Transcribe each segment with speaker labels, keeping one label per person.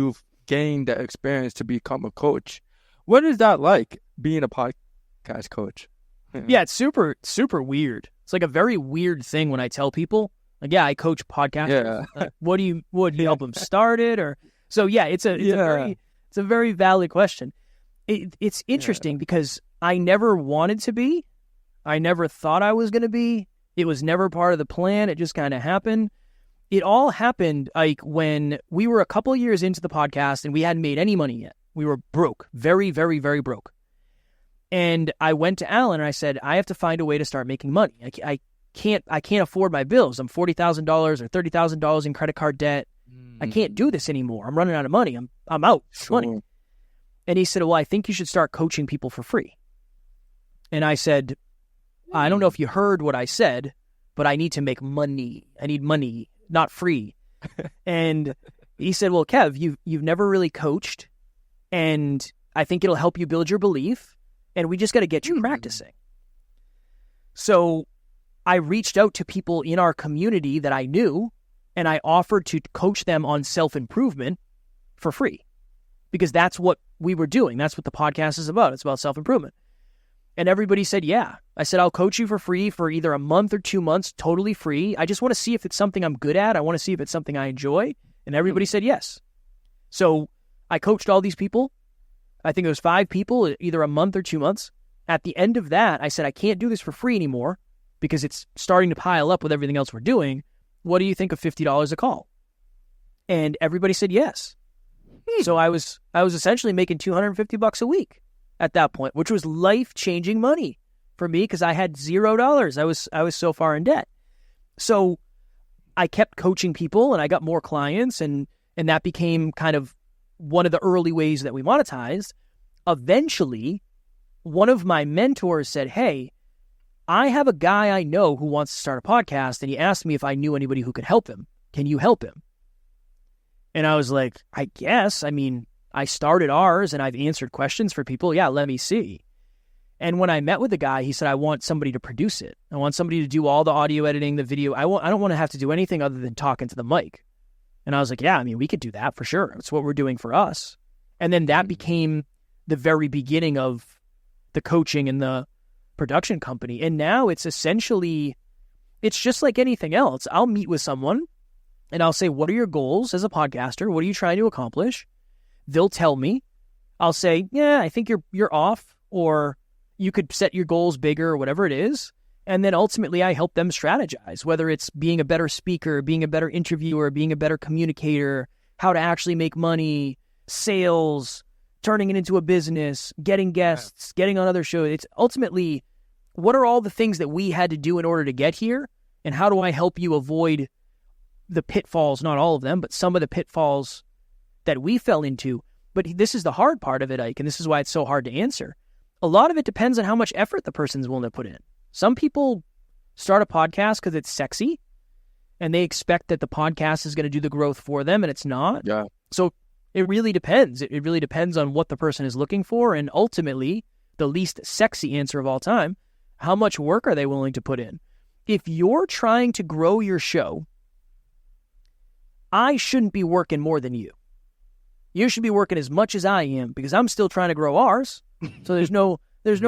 Speaker 1: you've gained the experience to become a coach. What is that like, being a podcast coach?
Speaker 2: Yeah, it's super, super weird. It's like a very weird thing when I tell people, like, yeah, I coach podcasters.
Speaker 1: Yeah.
Speaker 2: What do you help them start it? Or so, yeah, it's a very valid question. It's interesting because I never wanted to be. I never thought I was going to be. It was never part of the plan. It just kind of happened. It all happened like when we were a couple of years into the podcast and we hadn't made any money yet. We were broke, very, very, very broke. And I went to Alan and I said, I have to find a way to start making money. I can't afford my bills. I'm $40,000 or $30,000 in credit card debt. I can't do this anymore. I'm running out of money. I'm out of money. And he said, well, I think you should start coaching people for free. And I said, I don't know if you heard what I said, but I need to make money. I need money, not free. And he said, well, Kev, you've never really coached, and I think it'll help you build your belief. And we just got to get you practicing. So I reached out to people in our community that I knew, and I offered to coach them on self-improvement for free, because that's what we were doing. That's what the podcast is about. It's about self-improvement. And everybody said, yeah. I said, I'll coach you for free for either a month or 2 months, totally free. I just want to see if it's something I'm good at. I want to see if it's something I enjoy. And everybody said yes. So I coached all these people. I think it was 5 people, either a month or 2 months. At the end of that, I said, I can't do this for free anymore because it's starting to pile up with everything else we're doing. What do you think of $50 a call? And everybody said yes. So I was essentially making $250 a week at that point, which was life-changing money for me because I had $0. I was so far in debt. So I kept coaching people and I got more clients, and that became kind of one of the early ways that we monetized. Eventually, one of my mentors said, hey, I have a guy I know who wants to start a podcast, and he asked me if I knew anybody who could help him. Can you help him? And I was like, I guess. I mean, I started ours and I've answered questions for people. Yeah, let me see. And when I met with the guy, he said, I want somebody to produce it. I want somebody to do all the audio editing, the video. I don't want to have to do anything other than talking to the mic. And I was like, yeah, I mean, we could do that for sure. It's what we're doing for us. And then that became the very beginning of the coaching and the production company. And now it's essentially, it's just like anything else. I'll meet with someone and I'll say, what are your goals as a podcaster? What are you trying to accomplish? They'll tell me. I'll say, yeah, I think you're off, or you could set your goals bigger, or whatever it is. And then ultimately I help them strategize, whether it's being a better speaker, being a better interviewer, being a better communicator, how to actually make money, sales, turning it into a business, getting guests, getting on other shows. It's ultimately, what are all the things that we had to do in order to get here? And how do I help you avoid the pitfalls, not all of them, but some of the pitfalls that we fell into? But this is the hard part of it, Ike, and this is why it's so hard to answer. A lot of it depends on how much effort the person's willing to put in. Some people start a podcast because it's sexy, and they expect that the podcast is going to do the growth for them, and it's not.
Speaker 1: Yeah.
Speaker 2: So it really depends. It really depends on what the person is looking for, and ultimately, the least sexy answer of all time, how much work are they willing to put in? If you're trying to grow your show, I shouldn't be working more than you. You should be working as much as I am, because I'm still trying to grow ours. So there's no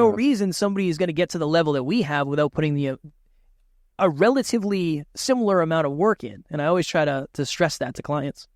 Speaker 2: reason somebody is going to get to the level that we have without putting a relatively similar amount of work in. And I always try to stress that to clients.